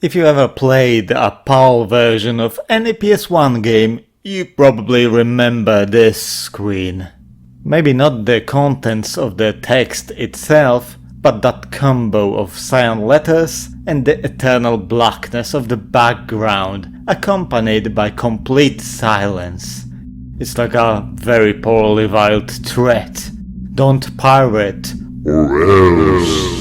If you ever played a PAL version of any PS1 game, you probably remember this screen. Maybe not the contents of the text itself, but that combo of cyan letters and the eternal blackness of the background, accompanied by complete silence. It's like a very poorly veiled threat. Don't pirate, or else.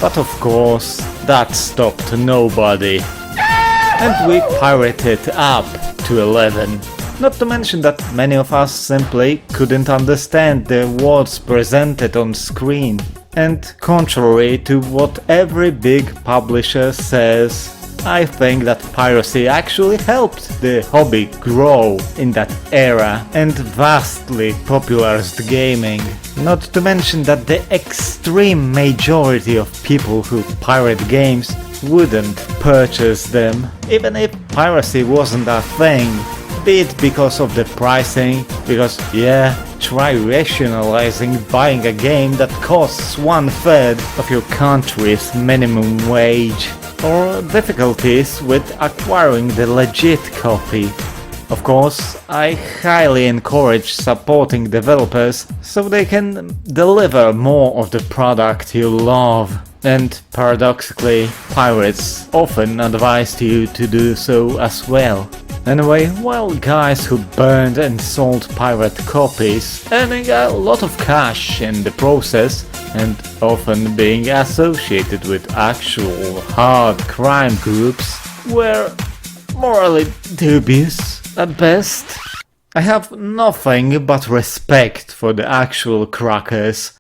But of course, that stopped nobody. And we pirated up to 11. Not to mention that many of us simply couldn't understand the words presented on screen. And contrary to what every big publisher says, I think that piracy actually helped the hobby grow in that era and vastly popularized gaming. Not to mention that the extreme majority of people who pirate games wouldn't purchase them, even if piracy wasn't a thing. Be it because of the pricing, because try rationalizing buying a game that costs 1/3 of your country's minimum wage, or difficulties with acquiring the legit copy. Of course, I highly encourage supporting developers so they can deliver more of the product you love. And paradoxically, pirates often advise you to do so as well. Anyway, while guys who burned and sold pirate copies, earning a lot of cash in the process, and often being associated with actual hard crime groups, were morally dubious at best, I have nothing but respect for the actual crackers.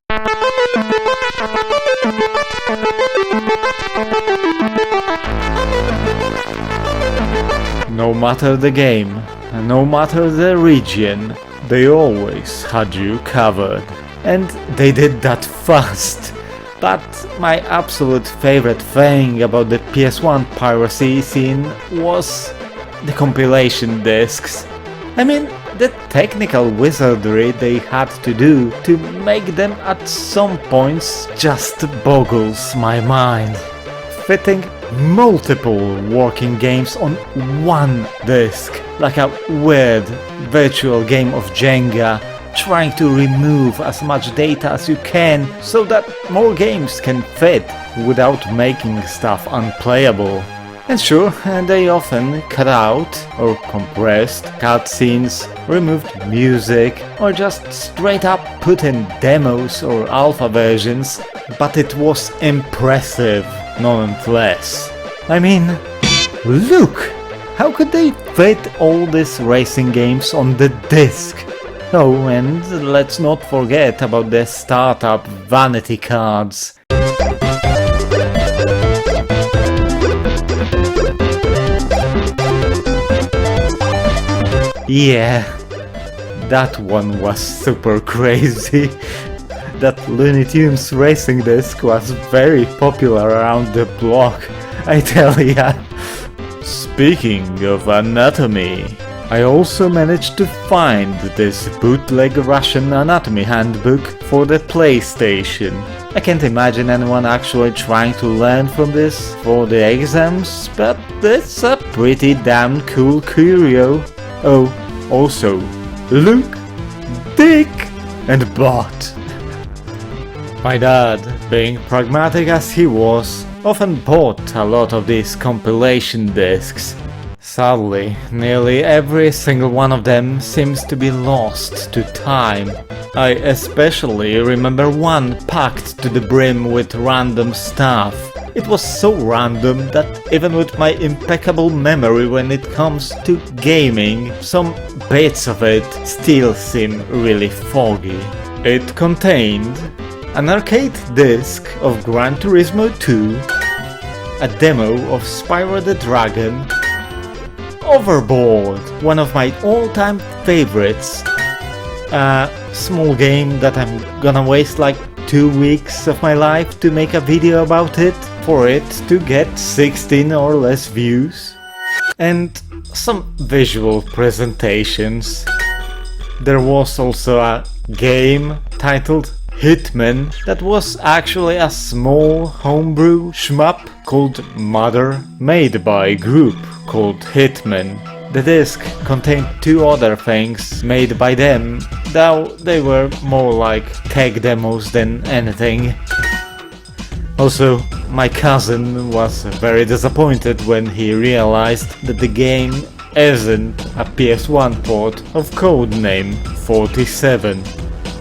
No matter the game, no matter the region, they always had you covered. And they did that fast. But my absolute favorite thing about the PS1 piracy scene was the compilation discs. I mean, the technical wizardry they had to do to make them at some points just boggles my mind. Fitting multiple working games on one disc, like a weird virtual game of Jenga, trying to remove as much data as you can so that more games can fit without making stuff unplayable. And sure, they often cut out or compressed cutscenes, removed music, or just straight up put in demos or alpha versions, but it was impressive nonetheless. I mean, look! How could they fit all these racing games on the disc? Oh, and let's not forget about the startup vanity cards. Yeah, that one was super crazy. That Looney Tunes racing disc was very popular around the block, I tell ya. Speaking of anatomy, I also managed to find this bootleg Russian anatomy handbook for the PlayStation. I can't imagine anyone actually trying to learn from this for the exams, but it's a pretty damn cool curio. Oh, also, look, dick and butt. My dad, being pragmatic as he was, often bought a lot of these compilation discs. Sadly, nearly every single one of them seems to be lost to time. I especially remember one packed to the brim with random stuff. It was so random that even with my impeccable memory when it comes to gaming, some bits of it still seem really foggy. It contained an arcade disc of Gran Turismo 2, a demo of Spyro the Dragon, Overboard, one of my all-time favorites, a small game that I'm gonna waste like 2 weeks of my life to make a video about it, for it to get 16 or less views, and some visual presentations. There was also a game titled Hitman that was actually a small homebrew shmup called Mother, made by a group called Hitman. The disc contained 2 other things made by them, though they were more like tech demos than anything. Also, my cousin was very disappointed when he realized that the game isn't a PS1 port of Codename 47.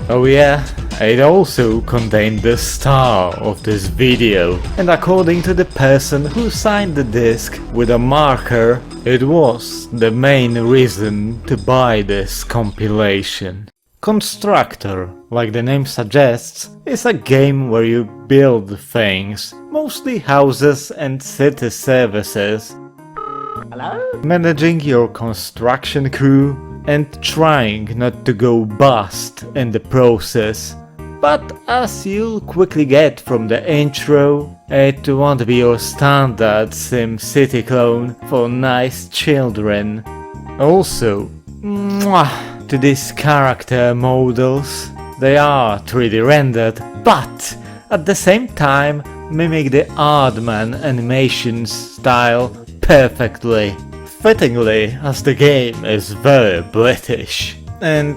Oh yeah, it also contained the star of this video, and according to the person who signed the disc with a marker, it was the main reason to buy this compilation. Constructor, like the name suggests, is a game where you build things, mostly houses and city services. Hello? Managing your construction crew and trying not to go bust in the process. But as you'll quickly get from the intro, it won't be your standard SimCity clone for nice children. Also, mwah, to these character models, they are 3D rendered, but at the same time mimic the Aardman animation style perfectly. Fittingly, as the game is very British. And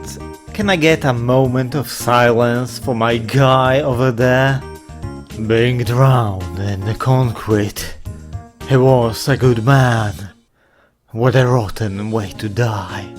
can I get a moment of silence for my guy over there? Being drowned in the concrete. He was a good man. What a rotten way to die.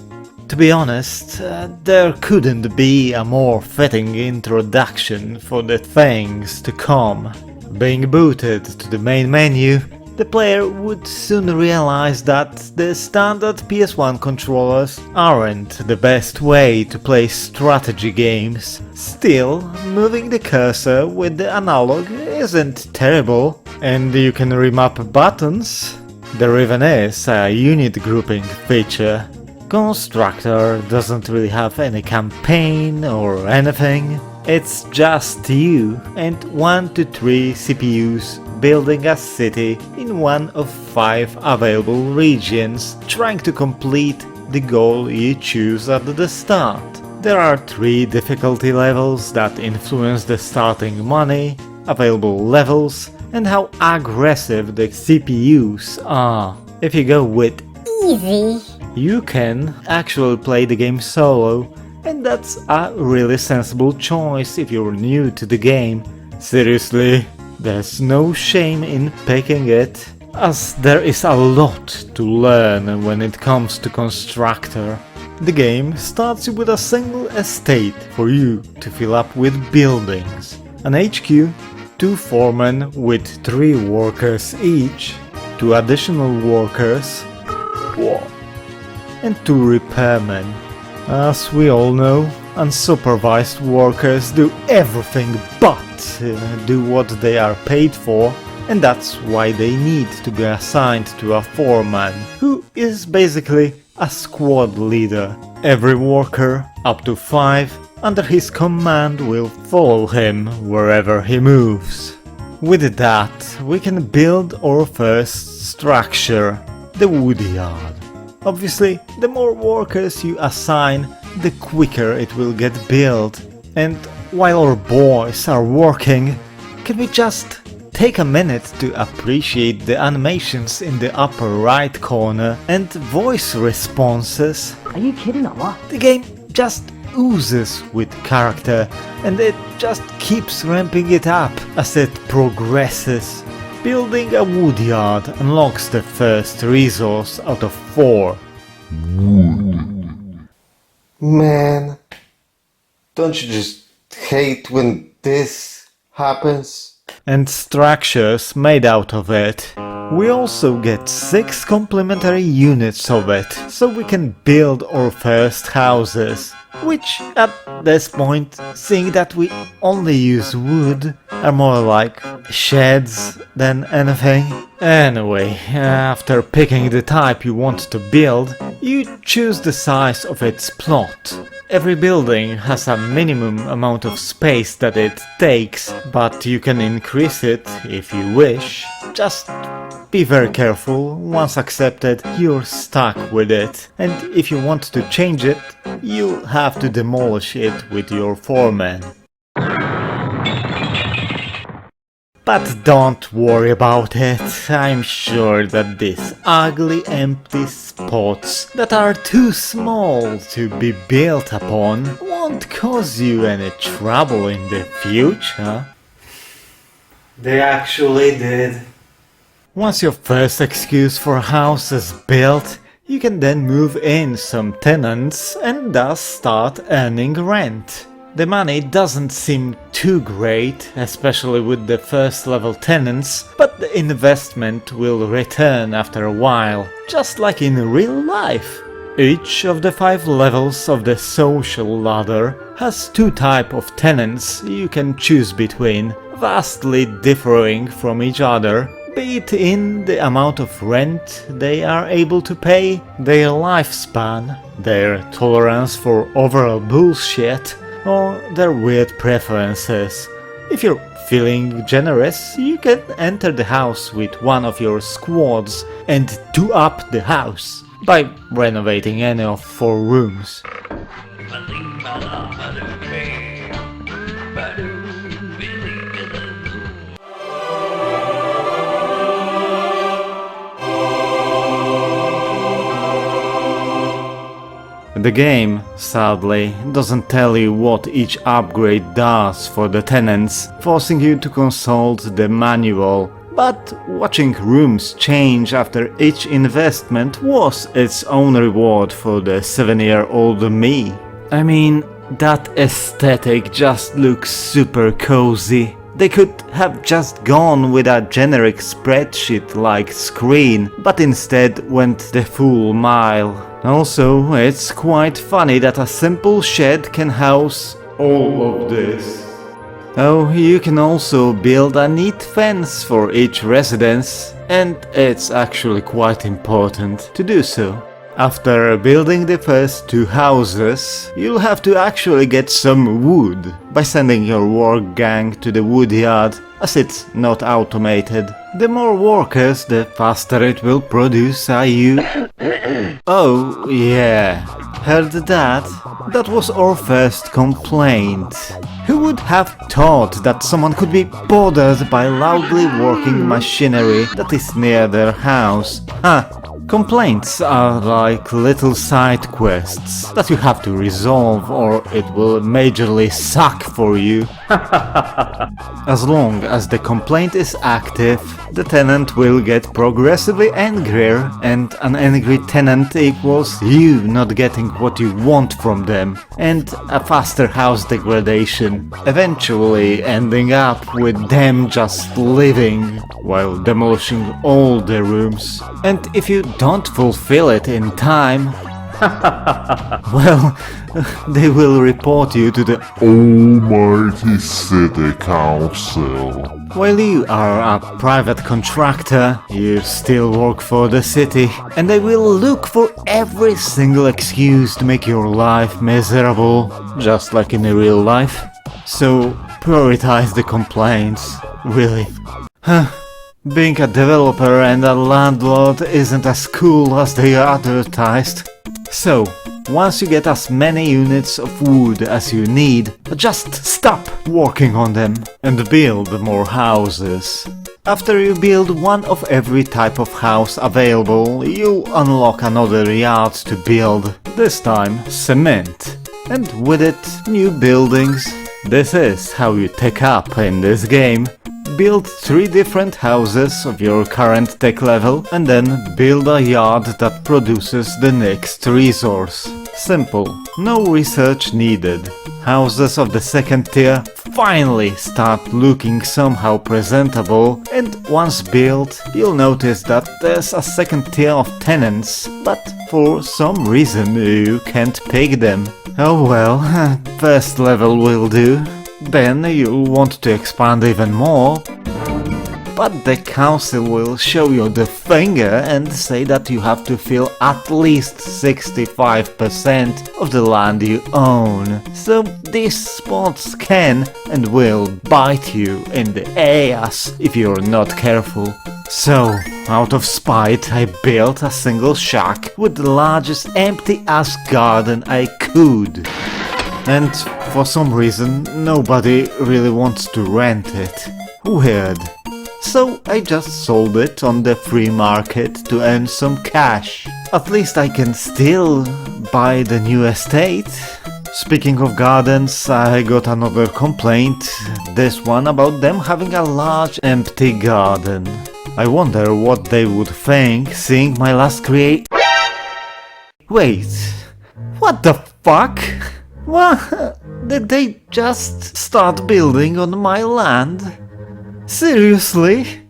To be honest, there couldn't be a more fitting introduction for the things to come. Being booted to the main menu, the player would soon realize that the standard PS1 controllers aren't the best way to play strategy games. Still, moving the cursor with the analog isn't terrible, and you can remap buttons. There even is a unit grouping feature. Constructor doesn't really have any campaign or anything. It's just you and 1 to 3 CPUs building a city in one of 5 available regions, trying to complete the goal you choose at the start. There are 3 difficulty levels that influence the starting money, available levels, and how aggressive the CPUs are. If you go with easy, you can actually play the game solo, and that's a really sensible choice if you're new to the game. Seriously, there's no shame in picking it, as there is a lot to learn when it comes to Constructor. The game starts you with a single estate for you to fill up with buildings, an HQ, 2 foremen with 3 workers each, 2 additional workers, and 2 repairmen. As we all know, unsupervised workers do everything but do what they are paid for, and that's why they need to be assigned to a foreman, who is basically a squad leader. Every worker, up to 5, under his command will follow him wherever he moves. With that, we can build our first structure, the woodyard. Obviously, the more workers you assign, the quicker it will get built. And while our boys are working, can we just take a minute to appreciate the animations in the upper right corner and voice responses? Are you kidding or what? The game just oozes with character, and it just keeps ramping it up as it progresses. Building a woodyard unlocks the first resource out of 4. Wood. Man, don't you just hate when this happens? And structures made out of it. We also get 6 complementary units of it, so we can build our first houses. Which, at this point, seeing that we only use wood, are more like sheds than anything. Anyway, after picking the type you want to build, you choose the size of its plot. Every building has a minimum amount of space that it takes, but you can increase it if you wish. Just be very careful, once accepted, you're stuck with it, and if you want to change it, you'll have to demolish it with your foreman. But don't worry about it, I'm sure that these ugly empty spots that are too small to be built upon won't cause you any trouble in the future. They actually did. Once your first excuse for a house is built, you can then move in some tenants and thus start earning rent. The money doesn't seem too great, especially with the first level tenants, but the investment will return after a while, just like in real life. Each of the 5 levels of the social ladder has 2 types of tenants you can choose between, vastly differing from each other, be it in the amount of rent they are able to pay, their lifespan, their tolerance for overall bullshit, or their weird preferences. If you're feeling generous, you can enter the house with one of your squads and do up the house by renovating any of 4 rooms. The game, sadly, doesn't tell you what each upgrade does for the tenants, forcing you to consult the manual, but watching rooms change after each investment was its own reward for the 7-year-old me. I mean, that aesthetic just looks super cozy. They could have just gone with a generic spreadsheet-like screen, but instead went the full mile. Also, it's quite funny that a simple shed can house all of this. Oh, you can also build a neat fence for each residence, and it's actually quite important to do so. After building the first 2 houses, you'll have to actually get some wood by sending your work gang to the wood yard, as it's not automated. The more workers, the faster it will produce you. Oh yeah, heard that? That was our first complaint. Who would have thought that someone could be bothered by loudly working machinery that is near their house? Complaints are like little side quests that you have to resolve or it will majorly suck for you. As long as the complaint is active, the tenant will get progressively angrier, and an angry tenant equals you not getting what you want from them, and a faster house degradation, eventually ending up with them just living while demolishing all the rooms. And if you don't fulfill it in time, well, they will report you to the Almighty City Council. While you are a private contractor, you still work for the city, and they will look for every single excuse to make your life miserable, just like in real life. So prioritize the complaints, really. Being a developer and a landlord isn't as cool as they are advertised. So, once you get as many units of wood as you need, just stop working on them and build more houses. After you build one of every type of house available, you unlock another yard to build, this time cement. And with it, new buildings. This is how you tech up in this game. Build 3 different houses of your current tech level and then build a yard that produces the next resource. Simple, no research needed. Houses of the second tier finally start looking somehow presentable, and once built, you'll notice that there's a second tier of tenants, but for some reason you can't pick them. Oh well, first level will do. Then you'll want to expand even more, but the council will show you the finger and say that you have to fill at least 65% of the land you own. So these spots can and will bite you in the ass if you're not careful. So, out of spite, I built a single shack with the largest empty-ass garden I could. and for some reason nobody really wants to rent it. Weird. So I just sold it on the free market to earn some cash. At least I can still buy the new estate. Speaking of gardens, I got another complaint, this one about them having a large empty garden. I wonder what they would think seeing my last Wait, what the fuck? What? Did they just start building on my land? Seriously?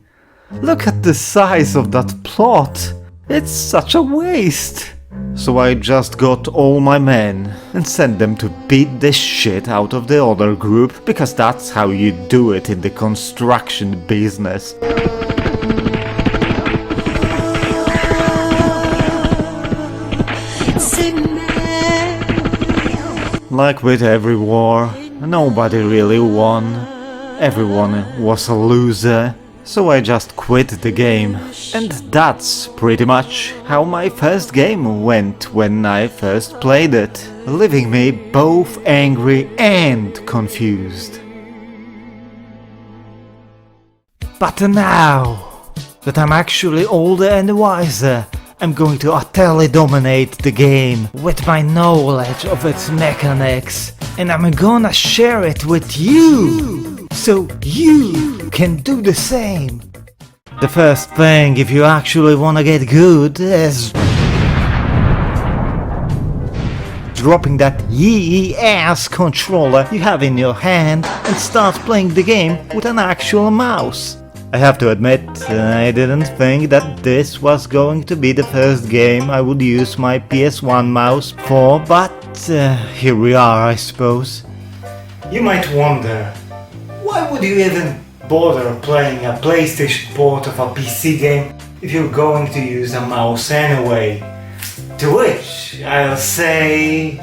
Look at the size of that plot. It's such a waste. So I just got all my men and sent them to beat the shit out of the other group, because that's how you do it in the construction business. Like with every war, nobody really won. Everyone was a loser. So I just quit the game. And that's pretty much how my first game went when I first played it, leaving me both angry and confused. But now that I'm actually older and wiser, I'm going to utterly dominate the game with my knowledge of its mechanics, and I'm gonna share it with you, so you can do the same. The first thing, if you actually wanna get good, is dropping that yee-ass controller you have in your hand and start playing the game with an actual mouse. I have to admit, I didn't think that this was going to be the first game I would use my PS1 mouse for, but here we are, I suppose. You might wonder, why would you even bother playing a PlayStation port of a PC game if you're going to use a mouse anyway? To which I'll say...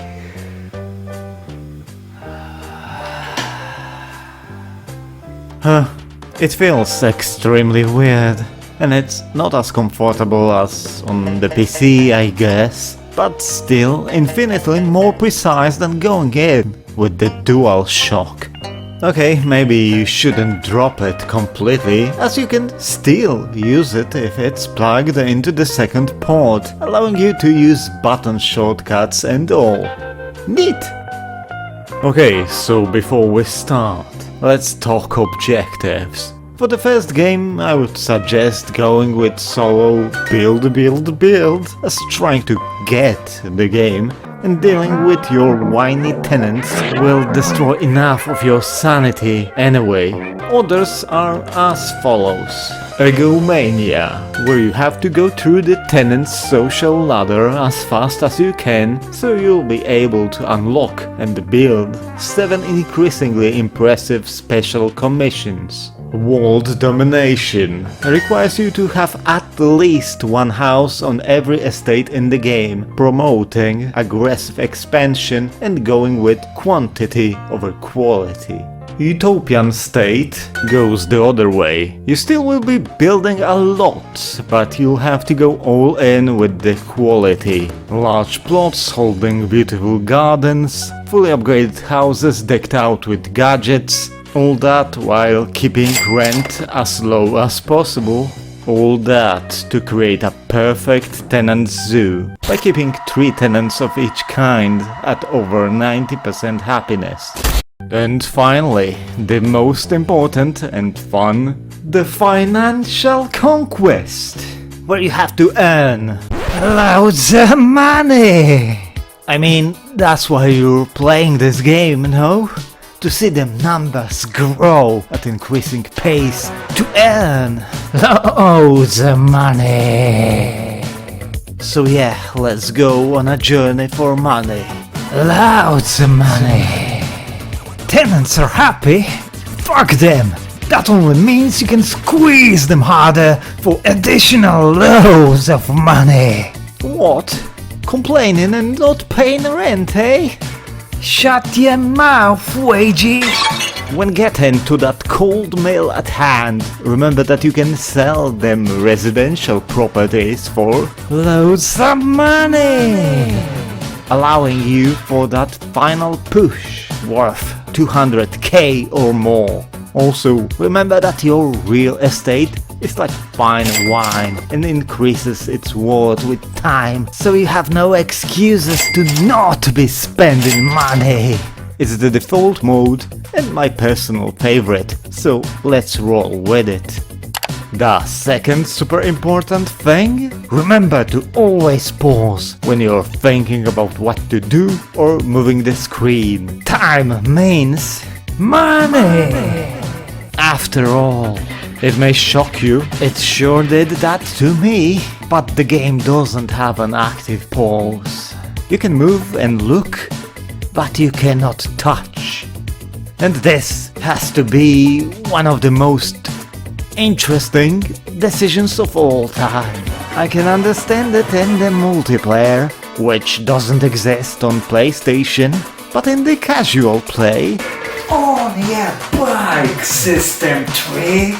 It feels extremely weird, and it's not as comfortable as on the PC, I guess, but still infinitely more precise than going in with the DualShock. Okay, maybe you shouldn't drop it completely, as you can still use it if it's plugged into the second port, allowing you to use button shortcuts and all. Neat! Okay, so before we start, let's talk objectives. For the first game, I would suggest going with solo build, as trying to get the game, and dealing with your whiny tenants will destroy enough of your sanity anyway. Others are as follows. Egomania, where you have to go through the tenants' social ladder as fast as you can, so you'll be able to unlock and build 7 increasingly impressive special commissions. World domination requires you to have at least one house on every estate in the game, promoting aggressive expansion and going with quantity over quality. Utopian state goes the other way. You still will be building a lot, but you'll have to go all in with the quality. Large plots holding beautiful gardens, fully upgraded houses decked out with gadgets, all that while keeping rent as low as possible. All that to create a perfect tenant zoo, by keeping 3 tenants of each kind at over 90% happiness. And finally, the most important and fun, the financial conquest, where you have to earn loads of money. I mean, that's why you're playing this game, no? To see the numbers grow at increasing pace, to earn loads of money. So yeah, let's go on a journey for money. Loads of money. Tenants are happy? Fuck them! That only means you can squeeze them harder for additional loads of money. What? Complaining and not paying rent, eh? Shut your mouth, wagey! When getting to that cold mail at hand, remember that you can sell them residential properties for loads of money! allowing you for that final push worth 200k or more. Also, remember that your real estate is like fine wine and increases its worth with time, so you have no excuses to not be spending money. It's the default mode and my personal favorite, so let's roll with it. The second super important thing? Remember to always pause when you're thinking about what to do or moving the screen. Time means money! After all, it may shock you, it sure did that to me, but the game doesn't have an active pause. You can move and look, but you cannot touch. And this has to be one of the most interesting decisions of all time. I can understand it in the multiplayer, which doesn't exist on PlayStation, but in the casual play, on your bike, System 3.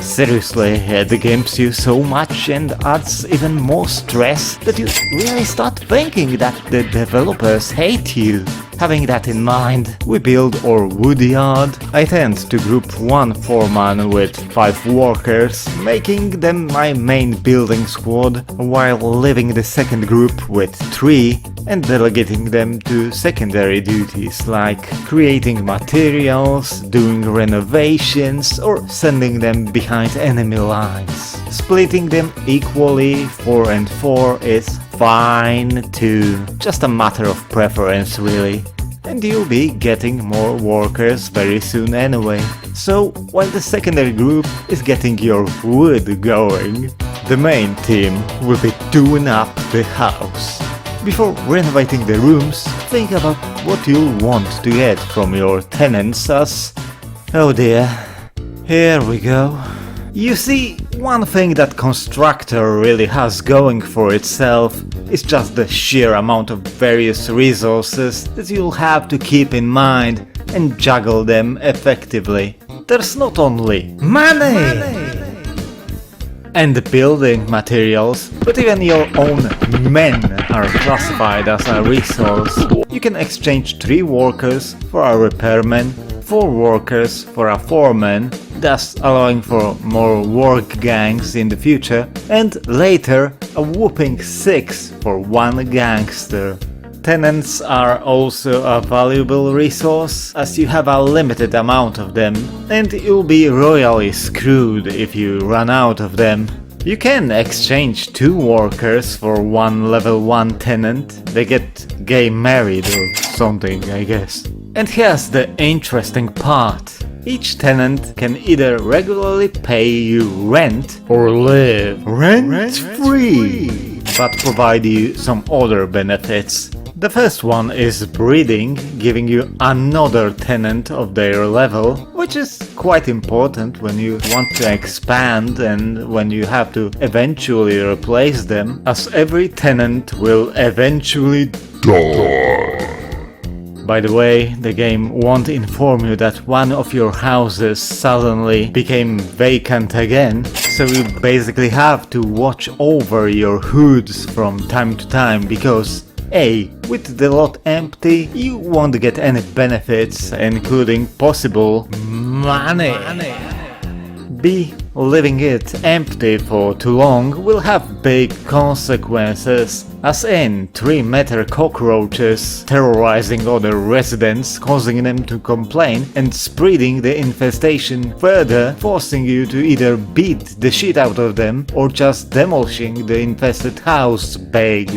Seriously, it games you so much and adds even more stress that you really start thinking that the developers hate you. Having that in mind, we build our wood yard. I tend to group one foreman with 5 workers, making them my main building squad, while leaving the second group with 3 and delegating them to secondary duties like creating materials, doing renovations, or sending them behind enemy lines. Splitting them equally 4 and 4 is fine too, just a matter of preference really. And you'll be getting more workers very soon anyway. So, while the secondary group is getting your wood going, the main team will be doing up the house. Before renovating the rooms, think about what you'll want to get from your tenants as... Oh dear, here we go. You see, one thing that Constructor really has going for itself is just the sheer amount of various resources that you'll have to keep in mind and juggle them effectively. There's not only money and building materials, but even your own men are classified as a resource. You can exchange 3 workers for a repairman, 4 workers for a foreman, thus allowing for more work gangs in the future, and later a whopping 6 for 1 gangster. Tenants are also a valuable resource, as you have a limited amount of them, and you'll be royally screwed if you run out of them. You can exchange 2 workers for 1 level 1 tenant. They get gay married or something, I guess. And here's the interesting part. Each tenant can either regularly pay you rent or live rent-free, but provide you some other benefits. The first one is breeding, giving you another tenant of their level, which is quite important when you want to expand and when you have to eventually replace them, as every tenant will eventually Die. By the way, the game won't inform you that one of your houses suddenly became vacant again, so you basically have to watch over your hoods from time to time because A. With the lot empty, you won't get any benefits, including possible money. B. Leaving it empty for too long will have big consequences, as in 3-meter cockroaches terrorizing other residents, causing them to complain and spreading the infestation further, forcing you to either beat the shit out of them or just demolishing the infested house big.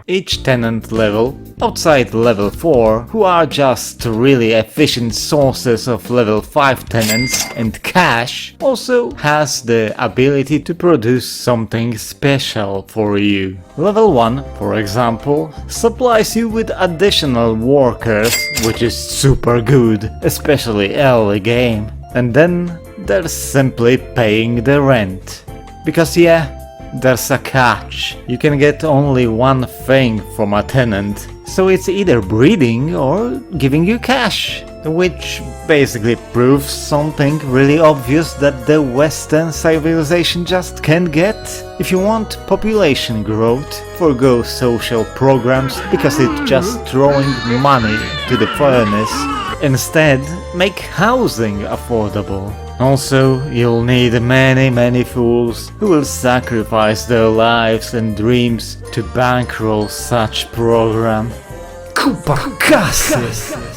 Each tenant level, outside level 4, who are just really efficient sources of level 5 tenants and cash, also has the ability to produce something special for you. Level 1, for example, supplies you with additional workers, which is super good, especially early game. And then there's simply paying the rent. Because yeah, there's a catch. You can get only one thing from a tenant, so it's either breeding or giving you cash. Which basically proves something really obvious that the Western civilization just can't get. If you want population growth, forgo social programs because it's just throwing money to the furnace. Instead, make housing affordable. Also, you'll need many fools who will sacrifice their lives and dreams to bankroll such program. Kupakasy!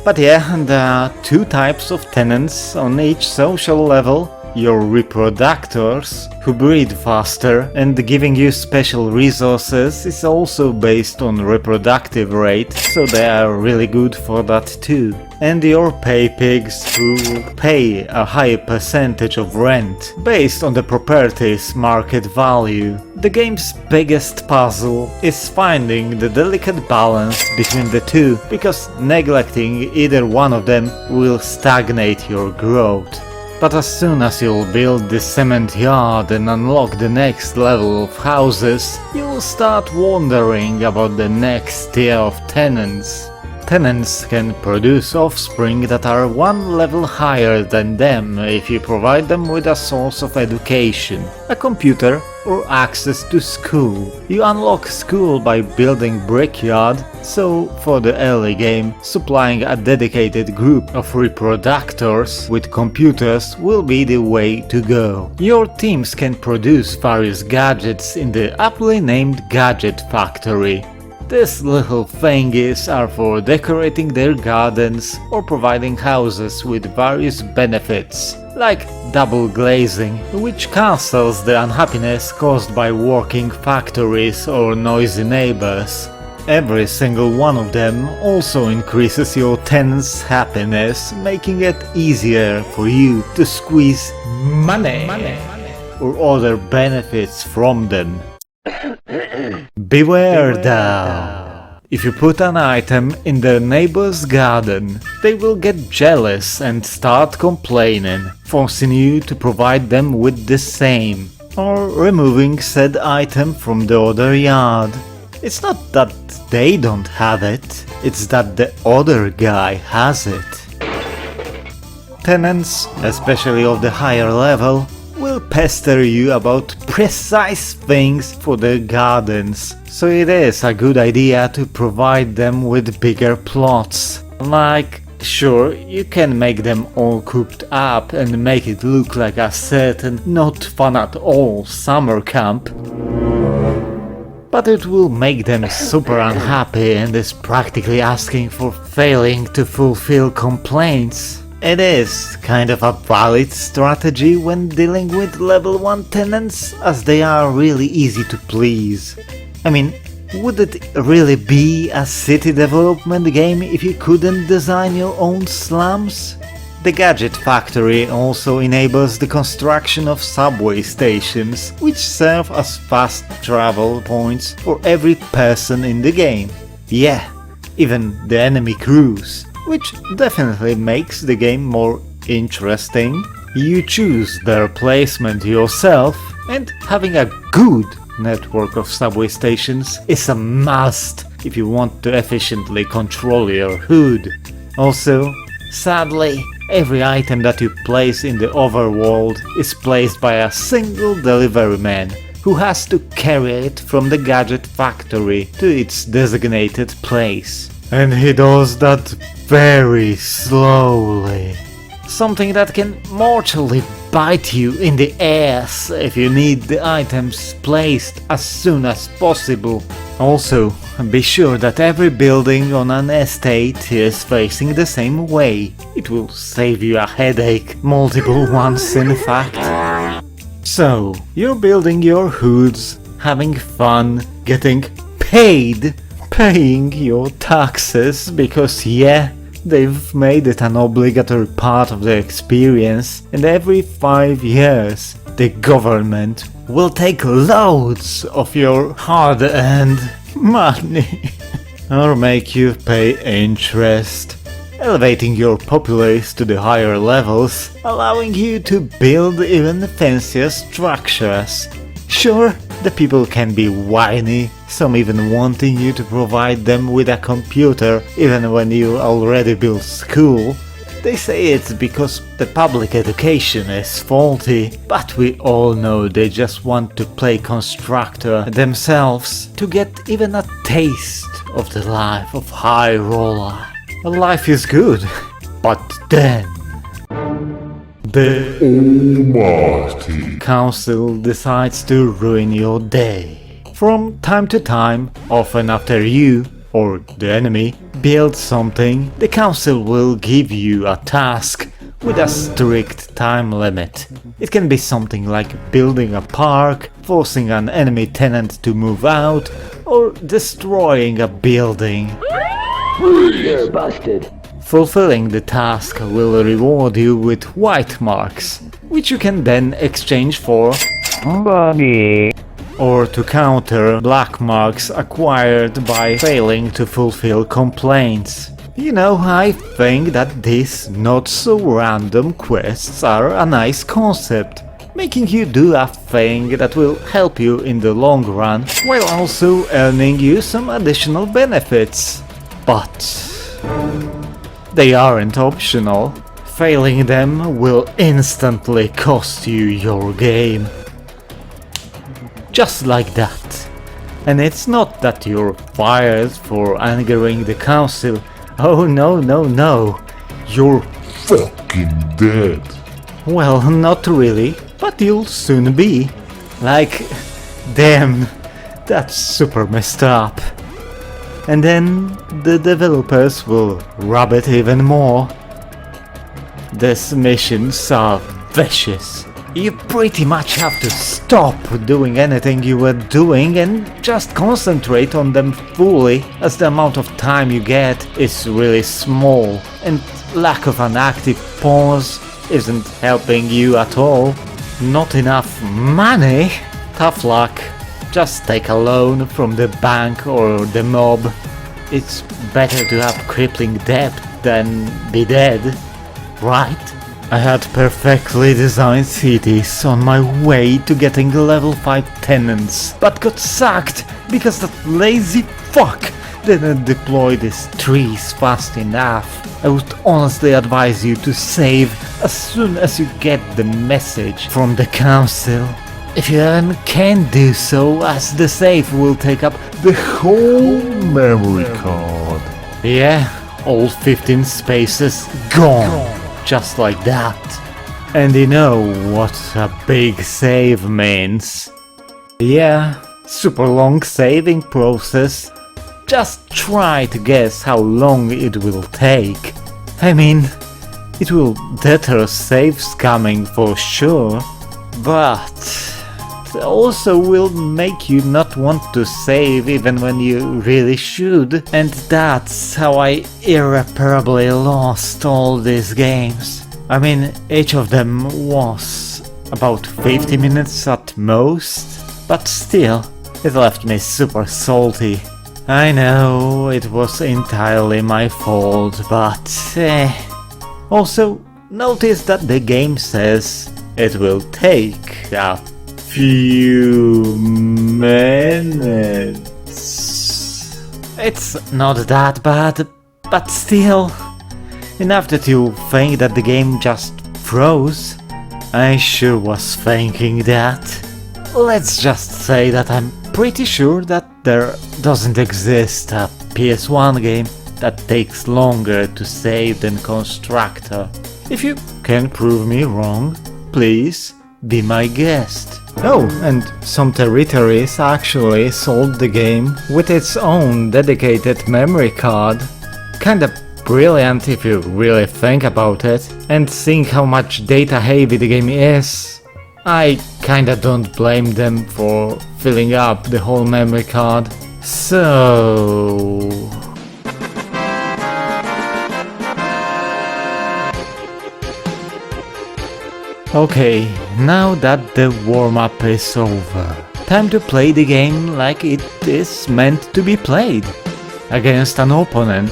But yeah, there are two types of tenants on each social level. Your reproductors, who breed faster, and giving you special resources is also based on reproductive rate, so they are really good for that too. And your pay pigs, who pay a high percentage of rent based on the property's market value. The game's biggest puzzle is finding the delicate balance between the two, because neglecting either one of them will stagnate your growth. But as soon as you'll build the cement yard and unlock the next level of houses, you'll start wondering about the next tier of tenants. Tenants can produce offspring that are one level higher than them if you provide them with a source of education, a computer or access to school. You unlock school by building brickyard, so for the early game, supplying a dedicated group of reproductors with computers will be the way to go. Your teams can produce various gadgets in the aptly named Gadget Factory. These little thingies are for decorating their gardens or providing houses with various benefits, like double glazing, which cancels the unhappiness caused by working factories or noisy neighbors. Every single one of them also increases your tenants' happiness, making it easier for you to squeeze money or other benefits from them. Beware though! If you put an item in their neighbor's garden, they will get jealous and start complaining, forcing you to provide them with the same, or removing said item from the other yard. It's not that they don't have it, it's that the other guy has it. Tenants, especially of the higher level, will pester you about precise things for their gardens, so it is a good idea to provide them with bigger plots. Like, sure, you can make them all cooped up and make it look like a certain not fun at all summer camp, but it will make them super unhappy and is practically asking for failing to fulfill complaints. It is kind of a valid strategy when dealing with level 1 tenants, as they are really easy to please. I mean, would it really be a city development game if you couldn't design your own slums? The Gadget Factory also enables the construction of subway stations, which serve as fast travel points for every person in the game. Yeah, even the enemy crews, which definitely makes the game more interesting. You choose their placement yourself, and having a good network of subway stations is a must if you want to efficiently control your HOOOO. Also, sadly, every item that you place in the overworld is placed by a single delivery man, who has to carry it from the Gadget Factory to its designated place. And he does that very slowly. Something that can mortally bite you in the ass if you need the items placed as soon as possible. Also, be sure that every building on an estate is facing the same way. It will save you a headache, multiple ones in fact. So, you're building your hoods, having fun, getting paid, paying your taxes, because yeah, they've made it an obligatory part of the experience, and every 5 years the government will take loads of your hard-earned money or make you pay interest, elevating your populace to the higher levels, allowing you to build even fancier structures. Sure, The people can be whiny, some even wanting you to provide them with a computer even when you already built school. They say it's because the public education is faulty, but we all know they just want to play Constructor themselves to get even a taste of the life of High Roller. Life is good, but then the Almighty council decides to ruin your day. From time to time, often after you, or the enemy, build something, the council will give you a task with a strict time limit. It can be something like building a park, forcing an enemy tenant to move out, or destroying a building. You're busted. Fulfilling the task will reward you with white marks, which you can then exchange for Money. or to counter black marks acquired by failing to fulfill complaints. You know, I think that these not so random quests are a nice concept, making you do a thing that will help you in the long run, while also earning you some additional benefits. But they aren't optional. Failing them will instantly cost you your game. Just like that. And it's not that you're fired for angering the council. Oh no, no, no. You're fucking dead. well, not really, but you'll soon be. Like, damn, that's super messed up. And then the developers will rub it even more. These missions are vicious. You pretty much have to stop doing anything you were doing and just concentrate on them fully, as the amount of time you get is really small, and lack of an active pause isn't helping you at all. Not enough money? Tough luck. Just take a loan from the bank or the mob. It's better to have crippling debt than be dead, right? I had perfectly designed cities on my way to getting level 5 tenants, but got sacked because that lazy fuck didn't deploy these trees fast enough. I would honestly advise you to save as soon as you get the message from the council. If you even can do so, as the save will take up the whole memory card. Yeah, all 15 spaces gone. Just like that. And you know what a big save means. Yeah, super long saving process. Just try to guess how long it will take. I mean, it will deter save scamming for sure, but it also will make you not want to save even when you really should, and that's how I irreparably lost all these games. I mean, each of them was about 50 minutes at most, but still, it left me super salty. I know it was entirely my fault, but Also, notice that the game says it will take a few minutes. It's not that bad, but still, enough that you think that the game just froze. I sure was thinking that. Let's just say that I'm pretty sure that there doesn't exist a PS1 game that takes longer to save than Constructor. If you can prove me wrong, please be my guest. Oh, and some territories actually sold the game with its own dedicated memory card. Kinda brilliant if you really think about it, and seeing how much data heavy the game is, I kinda don't blame them for filling up the whole memory card. So... okay, now that the warm-up is over, time to play the game like it is meant to be played, against an opponent.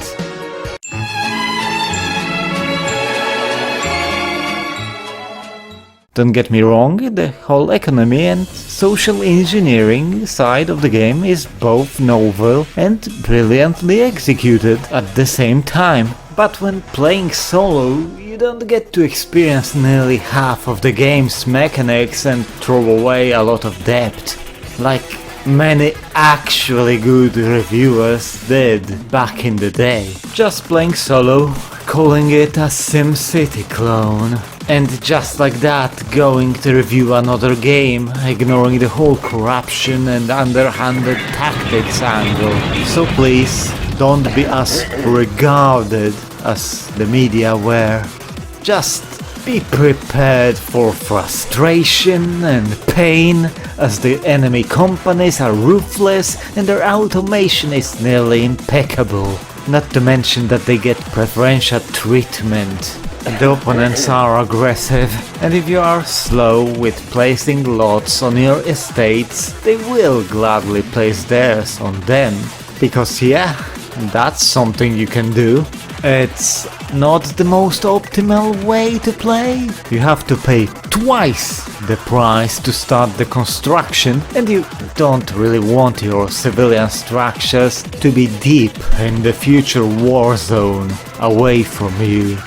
Don't get me wrong, the whole economy and social engineering side of the game is both novel and brilliantly executed at the same time. But when playing solo, you don't get to experience nearly half of the game's mechanics and throw away a lot of depth, like many actually good reviewers did back in the day. Just playing solo, calling it a SimCity clone, and just like that going to review another game, ignoring the whole corruption and underhanded tactics angle. So please, don't be as regarded as the media were. Just be prepared for frustration and pain, as the enemy companies are ruthless and their automation is nearly impeccable. Not to mention that they get preferential treatment. The opponents are aggressive, and if you are slow with placing lots on your estates, they will gladly place theirs on them. Because yeah, that's something you can do. It's not the most optimal way to play. You have to pay twice the price to start the construction, and you don't really want your civilian structures to be deep in the future war zone away from you.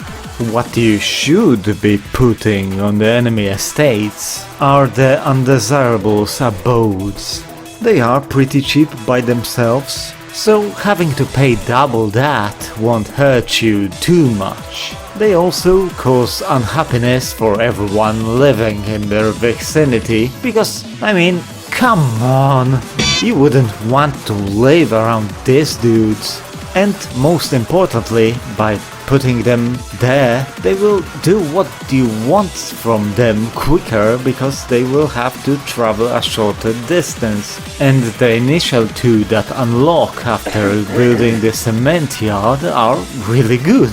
What you should be putting on the enemy estates are the undesirables abodes. They are pretty cheap by themselves, so having to pay double that won't hurt you too much. They also cause unhappiness for everyone living in their vicinity, because, I mean, come on, you wouldn't want to live around these dudes. And most importantly, by putting them there, they will do what you want from them quicker, because they will have to travel a shorter distance. And the initial two that unlock after building the cement yard are really good.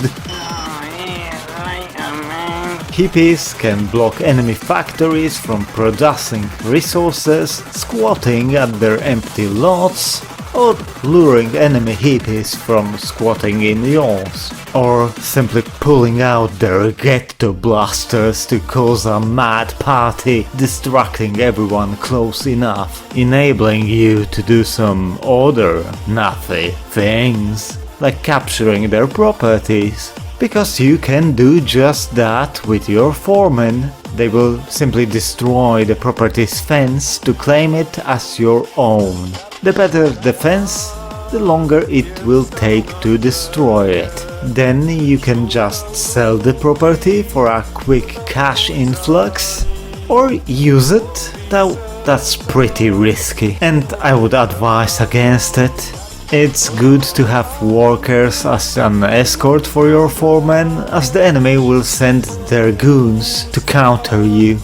Hippies can block enemy factories from producing resources, squatting at their empty lots, or luring enemy hippies from squatting in yours, or simply pulling out their ghetto blasters to cause a mad party, distracting everyone close enough, enabling you to do some other nutty things, like capturing their properties. Because you can do just that with your foreman. They will simply destroy the property's fence to claim it as your own. The better the fence, the longer it will take to destroy it. Then you can just sell the property for a quick cash influx, or use it, though that's pretty risky, and I would advise against it. It's good to have workers as an escort for your foreman, as the enemy will send their goons to counter you.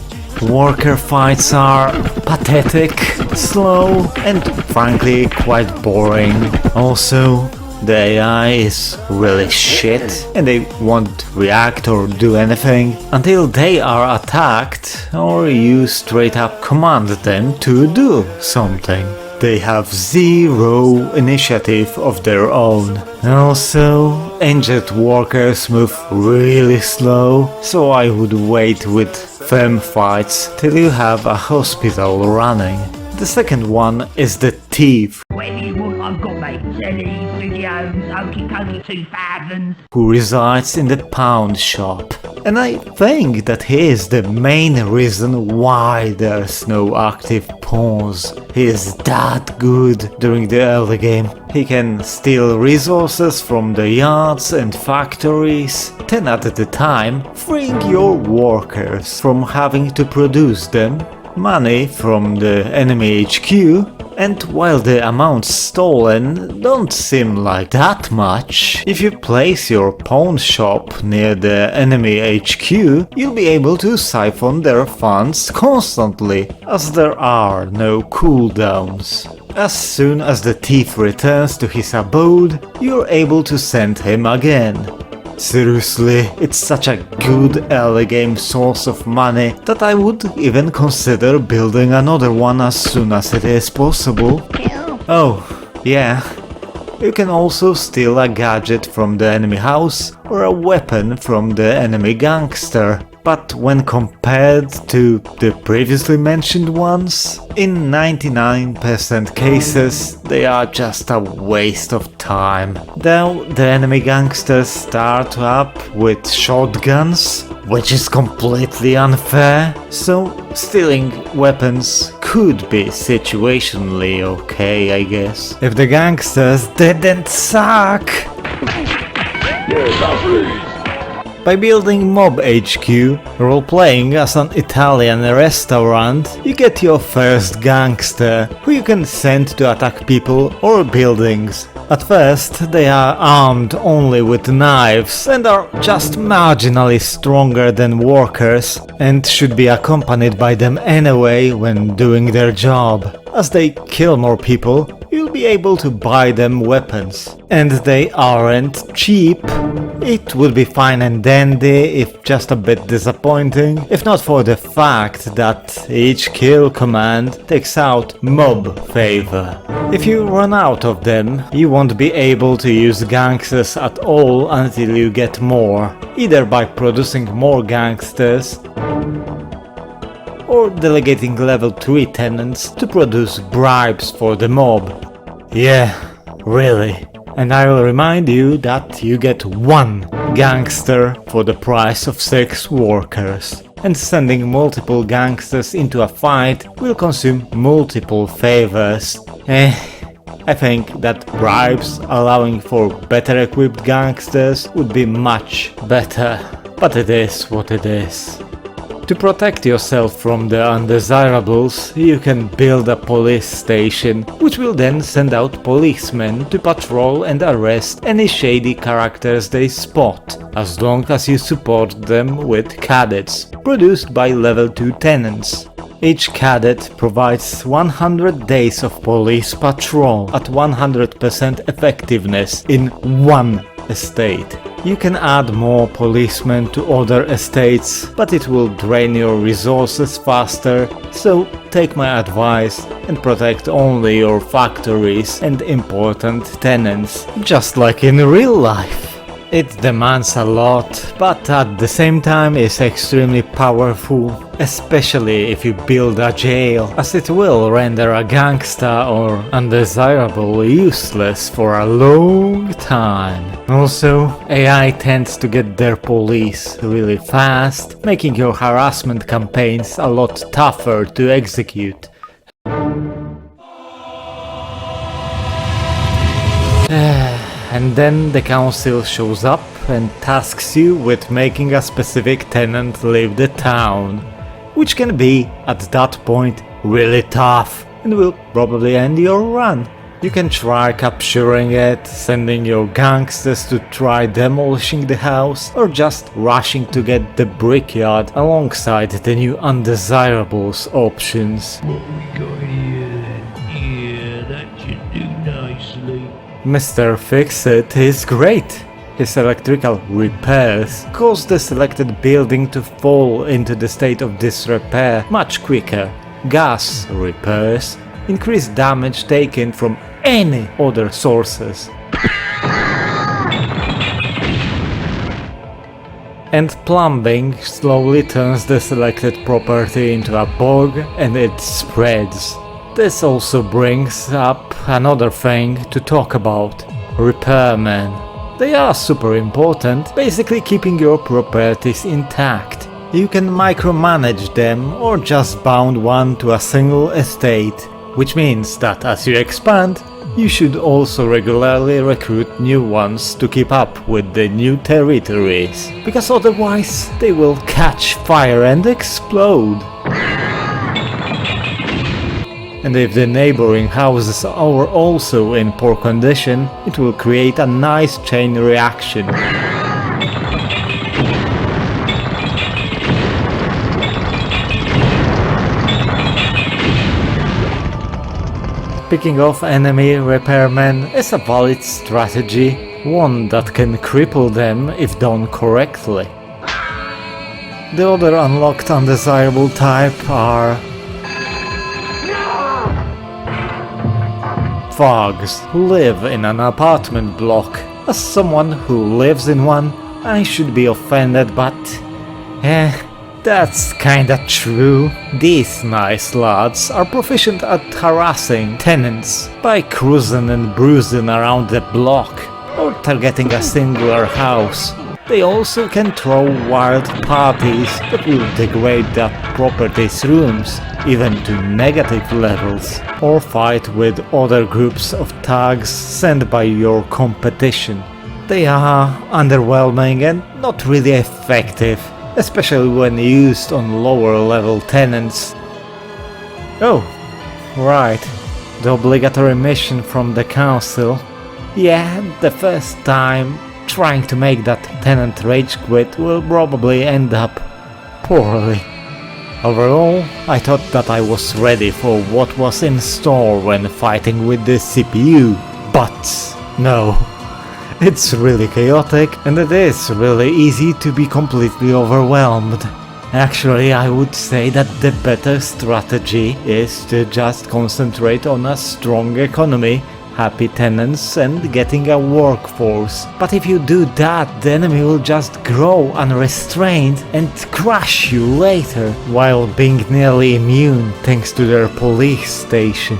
Worker fights are pathetic, slow, and frankly quite boring. Also, the AI is really shit, and they won't react or do anything until they are attacked, or you straight up command them to do something. They have zero initiative of their own. Also, injured workers move really slow, so I would wait with fem fights till you have a hospital running. The second one is the thief, Whatever you want, I've got, mate. CDs, videos, Okie Dokie 2000s. who resides in the pawn shop. And I think that he is the main reason why there's no active pawns. He is that good during the early game. He can steal resources from the yards and factories, 10 at a time, freeing your workers from having to produce them, money from the enemy HQ, and while the amounts stolen don't seem like that much, if you place your pawn shop near the enemy HQ, you'll be able to siphon their funds constantly, as there are no cooldowns. As soon as the thief returns to his abode, you're able to send him again. Seriously, it's such a good early game source of money that I would even consider building another one as soon as it is possible. Oh, yeah. You can also steal a gadget from the enemy house, or a weapon from the enemy gangster. But when compared to the previously mentioned ones, in 99% cases they are just a waste of time. Though the enemy gangsters start up with shotguns, which is completely unfair, so stealing weapons could be situationally okay, I guess. If the gangsters didn't suck! By building Mob HQ, role-playing as an Italian restaurant, you get your first gangster, who you can send to attack people or buildings. At first, they are armed only with knives and are just marginally stronger than workers, and should be accompanied by them anyway when doing their job. As they kill more people, you'll be able to buy them weapons. And they aren't cheap. It would be fine and dandy, if just a bit disappointing, if not for the fact that each kill command takes out mob favor. If you run out of them, you won't be able to use gangsters at all until you get more, either by producing more gangsters or delegating level 3 tenants to produce bribes for the mob. Yeah, really. And I will remind you that you get 1 gangster for the price of 6 workers. And sending multiple gangsters into a fight will consume multiple favors. I think that bribes allowing for better equipped gangsters would be much better. But it is what it is. To protect yourself from the undesirables, you can build a police station, which will then send out policemen to patrol and arrest any shady characters they spot, as long as you support them with cadets, produced by level 2 tenants. Each cadet provides 100 days of police patrol at 100% effectiveness in 1 estate. You can add more policemen to other estates, but it will drain your resources faster, so take my advice and protect only your factories and important tenants, just like in real life. It demands a lot, but at the same time is extremely powerful, especially if you build a jail, as it will render a gangsta or undesirable useless for a long time. Also, AI tends to get their police really fast, making your harassment campaigns a lot tougher to execute. And then the council shows up and tasks you with making a specific tenant leave the town, which can be, at that point, really tough and will probably end your run. You can try capturing it, sending your gangsters to try demolishing the house, or just rushing to get the brickyard alongside the new undesirables options. What we got here then? Yeah, that should do nicely. Mr. Fix-It is great. His electrical repairs cause the selected building to fall into the state of disrepair much quicker. Gas repairs increase damage taken from any other sources. And plumbing slowly turns the selected property into a bog and it spreads. This also brings up another thing to talk about: repairmen. They are super important, basically keeping your properties intact. You can micromanage them or just bound one to a single estate, which means that as you expand, you should also regularly recruit new ones to keep up with the new territories, because otherwise they will catch fire and explode. And if the neighboring houses are also in poor condition, it will create a nice chain reaction. Picking off enemy repairmen is a valid strategy, one that can cripple them if done correctly. The other unlocked undesirable type are thugs who live in an apartment block. As someone who lives in one, I should be offended, but... that's kinda true. These nice lads are proficient at harassing tenants by cruising and bruising around the block or targeting a singular house. They also can throw wild parties that will degrade that property's rooms, even to negative levels, or fight with other groups of thugs sent by your competition. They are underwhelming and not really effective, especially when used on lower level tenants. Oh, right, the obligatory mission from the council. Yeah, the first time trying to make that tenant rage quit will probably end up poorly. Overall, I thought that I was ready for what was in store when fighting with the CPU, but no. It's really chaotic and it is really easy to be completely overwhelmed. Actually, I would say that the better strategy is to just concentrate on a strong economy, happy tenants and getting a workforce. But if you do that, the enemy will just grow unrestrained and crush you later, while being nearly immune thanks to their police station.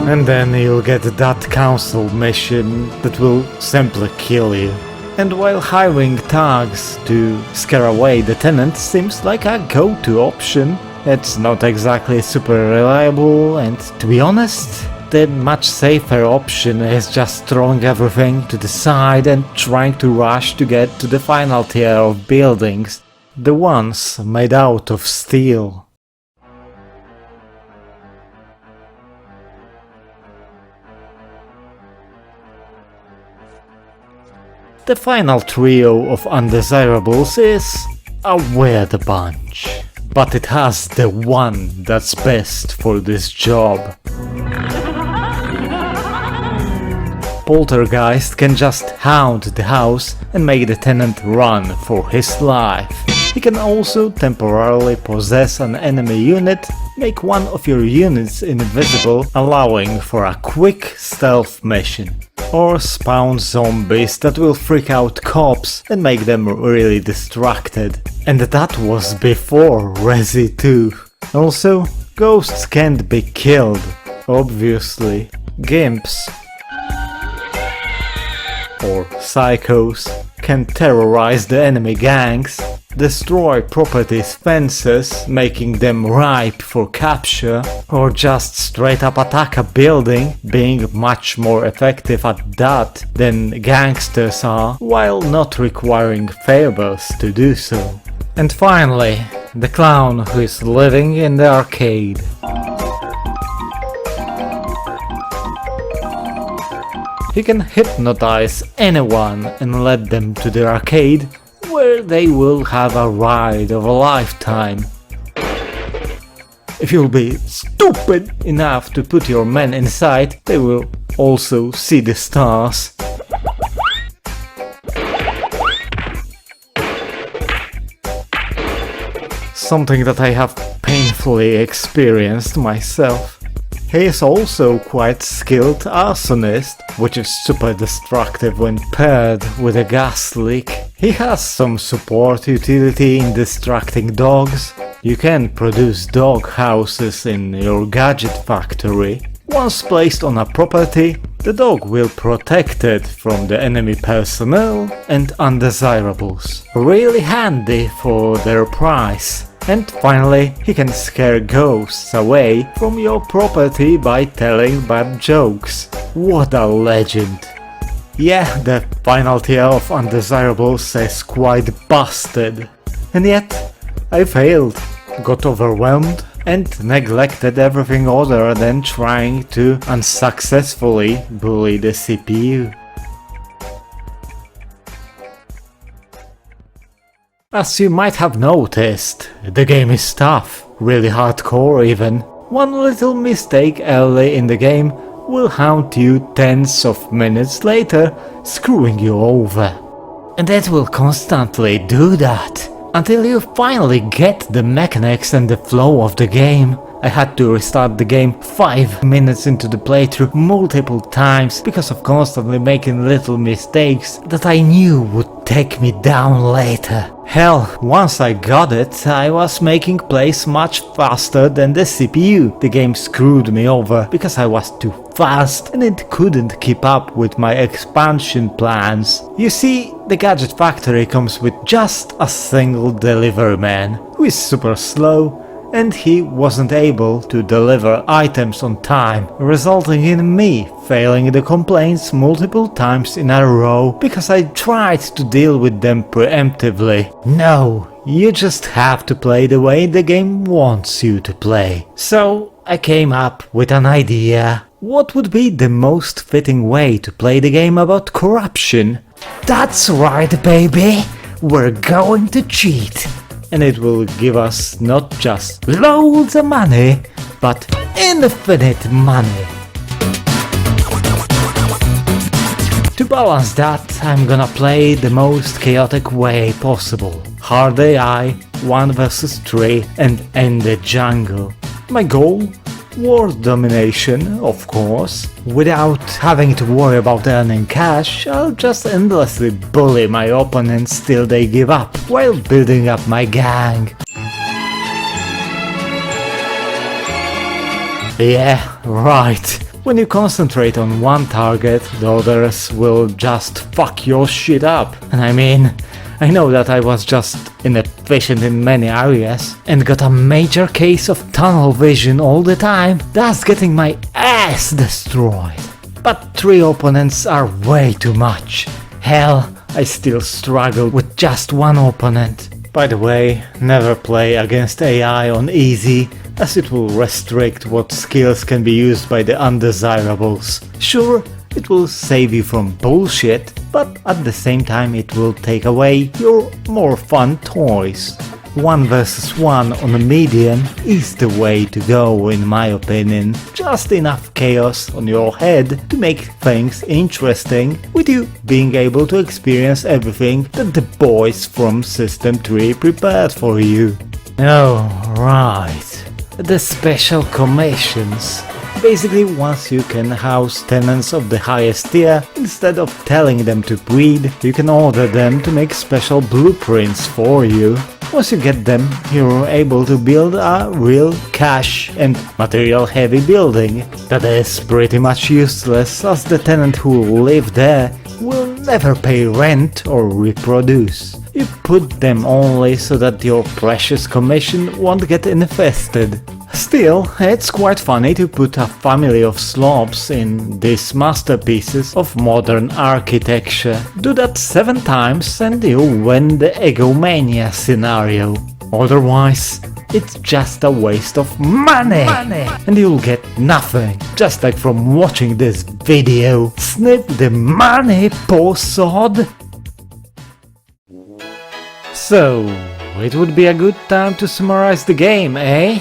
And then you'll get that council mission that will simply kill you. And while hiring thugs to scare away the tenants seems like a go-to option, it's not exactly super reliable, and to be honest, the much safer option is just throwing everything to the side and trying to rush to get to the final tier of buildings, the ones made out of steel. The final trio of undesirables is a weird bunch, but it has the one that's best for this job. Poltergeist can just haunt the house and make the tenant run for his life. He can also temporarily possess an enemy unit, make one of your units invisible, allowing for a quick stealth mission, or spawn zombies that will freak out cops and make them really distracted. And that was before Resi 2. Also, ghosts can't be killed, obviously. Gimps or psychos can terrorize the enemy gangs, destroy properties' fences, making them ripe for capture, or just straight up attack a building, being much more effective at that than gangsters are, while not requiring favors to do so. And finally, the clown who is living in the arcade. He can hypnotize anyone and lead them to the arcade, where they will have a ride of a lifetime. If you'll be stupid enough to put your men inside, they will also see the stars. Something that I have painfully experienced myself. He is also quite skilled arsonist, which is super destructive when paired with a gas leak. He has some support utility in distracting dogs. You can produce dog houses in your gadget factory. Once placed on a property, the dog will protect it from the enemy personnel and undesirables. Really handy for their price. And finally, he can scare ghosts away from your property by telling bad jokes. What a legend! Yeah, the final tier of undesirables is quite busted. And yet, I failed, got overwhelmed, and neglected everything other than trying to unsuccessfully bully the CPU. As you might have noticed, the game is tough, really hardcore even. One little mistake early in the game will haunt you tens of minutes later, screwing you over. And it will constantly do that, until you finally get the mechanics and the flow of the game. I had to restart the game 5 minutes into the playthrough multiple times because of constantly making little mistakes that I knew would take me down later. Hell, once I got it, I was making plays much faster than the CPU. The game screwed me over because I was too fast and it couldn't keep up with my expansion plans. You see, the Gadget Factory comes with just a single delivery man, who is super slow, and he wasn't able to deliver items on time, resulting in me failing the complaints multiple times in a row because I tried to deal with them preemptively. No, you just have to play the way the game wants you to play. So I came up with an idea. What would be the most fitting way to play the game about corruption? That's right, baby! We're going to cheat! And it will give us not just loads of money, but infinite money. To balance that, I'm gonna play the most chaotic way possible. Hard AI, 1 vs 3 and end the jungle. My goal? World domination, of course. Without having to worry about earning cash, I'll just endlessly bully my opponents till they give up, while building up my gang. Yeah, right. When you concentrate on one target, the others will just fuck your shit up. And I know that I was just inefficient in many areas and got a major case of tunnel vision all the time, thus getting my ass destroyed. But 3 opponents are way too much. Hell, I still struggle with just 1 opponent. By the way, never play against AI on easy, as it will restrict what skills can be used by the undesirables. Sure, it will save you from bullshit, but at the same time it will take away your more fun toys. 1 vs 1 on a medium is the way to go in my opinion. Just enough chaos on your head to make things interesting, with you being able to experience everything that the boys from System 3 prepared for you. Oh, right. The special commissions. Basically, once you can house tenants of the highest tier, instead of telling them to breed, you can order them to make special blueprints for you. Once you get them, you're able to build a real cash and material heavy building that is pretty much useless, as the tenant who will live there will never pay rent or reproduce. You put them only so that your precious commission won't get infested. Still, it's quite funny to put a family of slobs in these masterpieces of modern architecture. Do that 7 times and you'll win the egomania scenario. Otherwise, it's just a waste of money. And you'll get nothing, just like from watching this video. Snip the money, poor sod! So, it would be a good time to summarize the game, eh?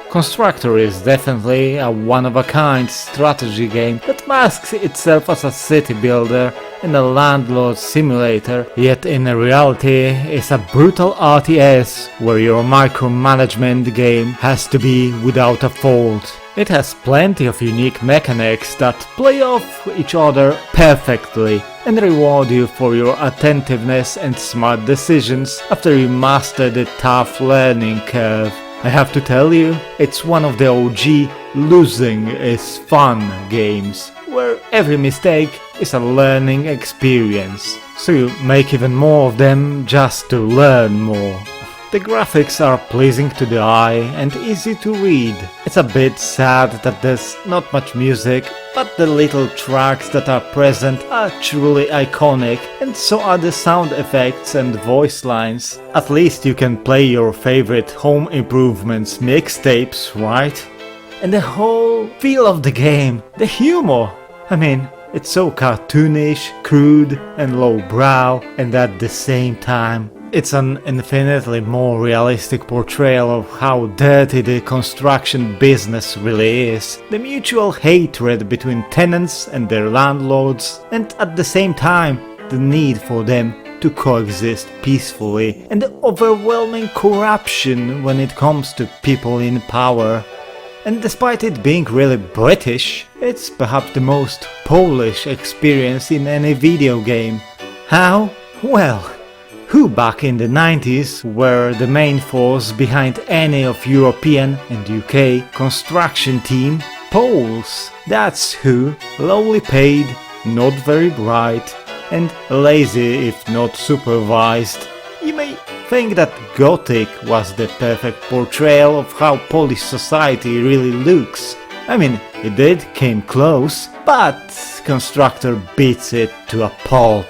Constructor is definitely a one-of-a-kind strategy game that masks itself as a city builder and a landlord simulator, yet in reality is a brutal RTS where your micromanagement game has to be without a fault. It has plenty of unique mechanics that play off each other perfectly and reward you for your attentiveness and smart decisions after you master the tough learning curve. I have to tell you, it's one of the OG losing is fun games, where every mistake is a learning experience, so you make even more of them just to learn more. The graphics are pleasing to the eye and easy to read. It's a bit sad that there's not much music, but the little tracks that are present are truly iconic, and so are the sound effects and voice lines. At least you can play your favorite home improvements mixtapes, right? And the whole feel of the game, the humor. It's so cartoonish, crude and lowbrow, and at the same time it's an infinitely more realistic portrayal of how dirty the construction business really is. The mutual hatred between tenants and their landlords, and at the same time the need for them to coexist peacefully, and the overwhelming corruption when it comes to people in power. And despite it being really British, it's perhaps the most Polish experience in any video game. How? Well, who back in the 90s were the main force behind any of European and UK construction team? Poles. That's who. Lowly paid, not very bright, and lazy if not supervised. You may think that Gothic was the perfect portrayal of how Polish society really looks. I mean, it did came close, but Constructor beats it to a pulp.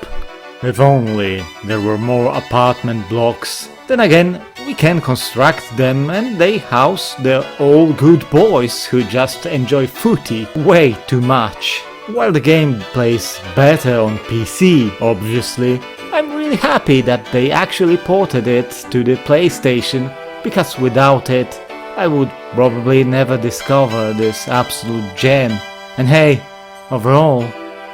If only there were more apartment blocks. Then again, we can construct them and they house the all good boys who just enjoy footy way too much. While the game plays better on PC, obviously, I'm really happy that they actually ported it to the PlayStation, because without it, I would probably never discover this absolute gem. And hey, overall,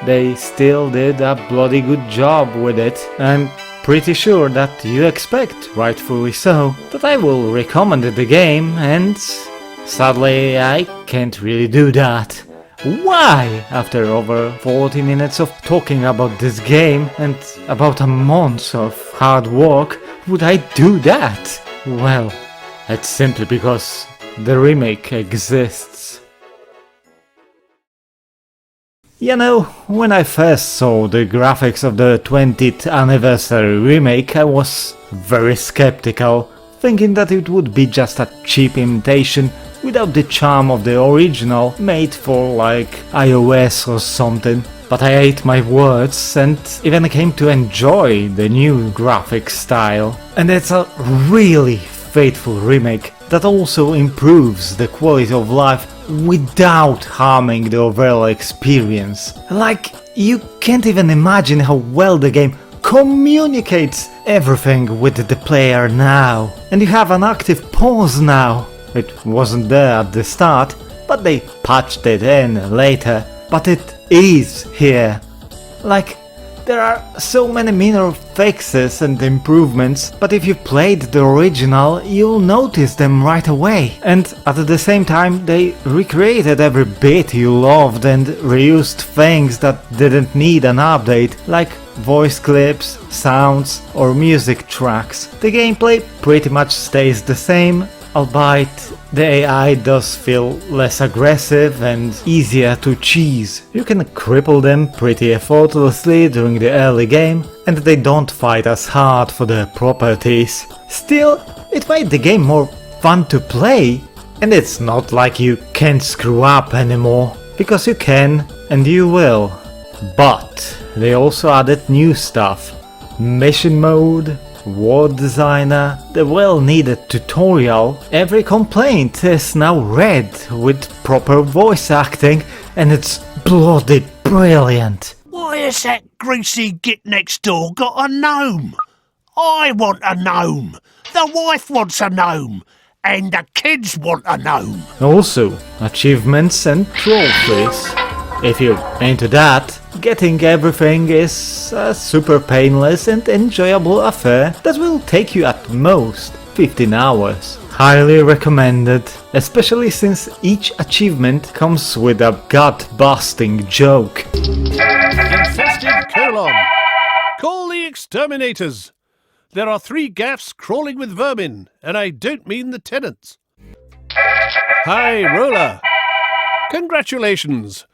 they still did a bloody good job with it. I'm pretty sure that you expect, rightfully so, that I will recommend the game, and sadly I can't really do that. Why, after over 40 minutes of talking about this game and about a month of hard work, would I do that? Well, it's simply because the remake exists. You know, when I first saw the graphics of the 20th anniversary remake, I was very skeptical, thinking that it would be just a cheap imitation without the charm of the original, made for like iOS or something. But I ate my words and even came to enjoy the new graphic style. And it's a really faithful remake that also improves the quality of life without harming the overall experience. Like, you can't even imagine how well the game communicates everything with the player now. And you have an active pause now. It wasn't there at the start, but they patched it in later. But it is here. Like, there are so many minor fixes and improvements, but if you played the original, you'll notice them right away. And at the same time, they recreated every bit you loved and reused things that didn't need an update, like voice clips, sounds, or music tracks. The gameplay pretty much stays the same, albeit the AI does feel less aggressive and easier to cheese. You can cripple them pretty effortlessly during the early game, and they don't fight as hard for their properties. Still, it made the game more fun to play, and it's not like you can't screw up anymore, because you can, and you will. But they also added new stuff. Mission mode, World Designer, the well-needed tutorial. Every complaint is now read with proper voice acting, and it's bloody brilliant. Why has that greasy git next door got a gnome? I want a gnome. The wife wants a gnome. And the kids want a gnome. Also, achievements and trophies. If you're into that, getting everything is a super painless and enjoyable affair that will take you at most 15 hours. Highly recommended, especially since each achievement comes with a gut-busting joke. Infested colon! Call the exterminators! There are 3 gaffs crawling with vermin, and I don't mean the tenants. Hi, Roller! Congratulations!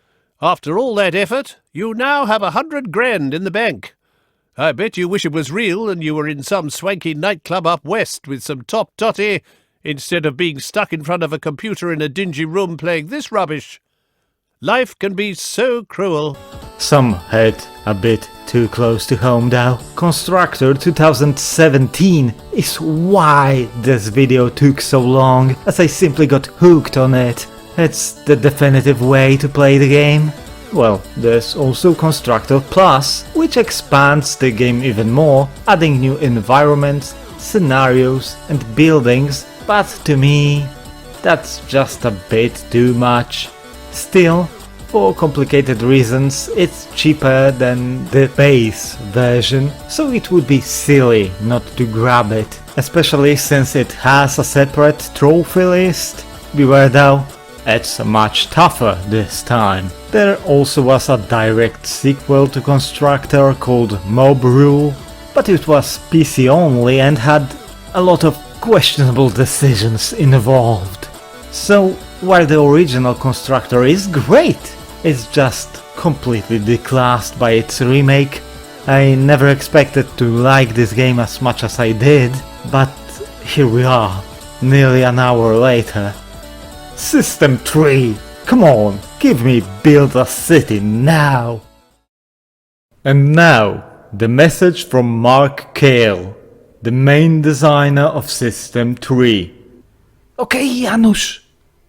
After all that effort, you now have 100 grand in the bank. I bet you wish it was real and you were in some swanky nightclub up west with some top totty, instead of being stuck in front of a computer in a dingy room playing this rubbish. Life can be so cruel. Some hit a bit too close to home though. Constructor 2017 is why this video took so long, as I simply got hooked on it. It's the definitive way to play the game. Well, there's also Constructor Plus, which expands the game even more, adding new environments, scenarios and buildings, but to me, that's just a bit too much. Still, For complicated reasons, it's cheaper than the base version, so it would be silly not to grab it, especially since it has a separate trophy list. Beware though, it's much tougher this time. There also was a direct sequel to Constructor called Mob Rule, but it was PC only and had a lot of questionable decisions involved. So while the original Constructor is great, it's just completely declassed by its remake. I never expected to like this game as much as I did, but here we are, nearly an hour later. System 3! Come on, give me Build a City now! And now, the message from Mark Cale, the main designer of System 3. Okej, Janusz,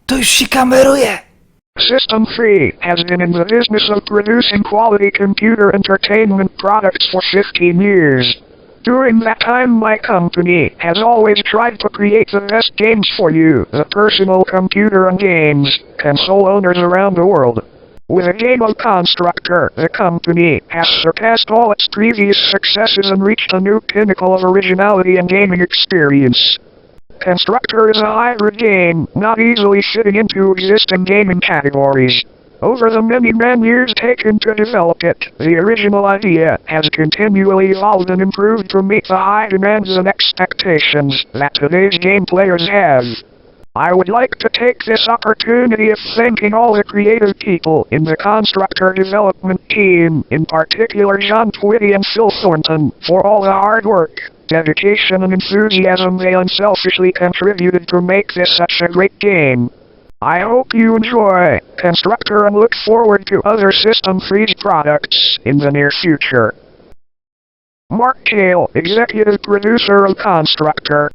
to już się kameruje. System 3 has been in the business of producing quality computer entertainment products for 15 years. During that time, my company has always tried to create the best games for you, the personal computer and games console owners around the world. With a game of Constructor, the company has surpassed all its previous successes and reached a new pinnacle of originality and gaming experience. Constructor is a hybrid game, not easily fitting into existing gaming categories. Over the many years taken to develop it, the original idea has continually evolved and improved to meet the high demands and expectations that today's game players have. I would like to take this opportunity of thanking all the creative people in the Constructor development team, in particular John Twitty and Phil Thornton, for all the hard work, dedication and enthusiasm they unselfishly contributed to make this such a great game. I hope you enjoy Constructor and look forward to other System 3's products in the near future. Mark Cale, Executive Producer of Constructor.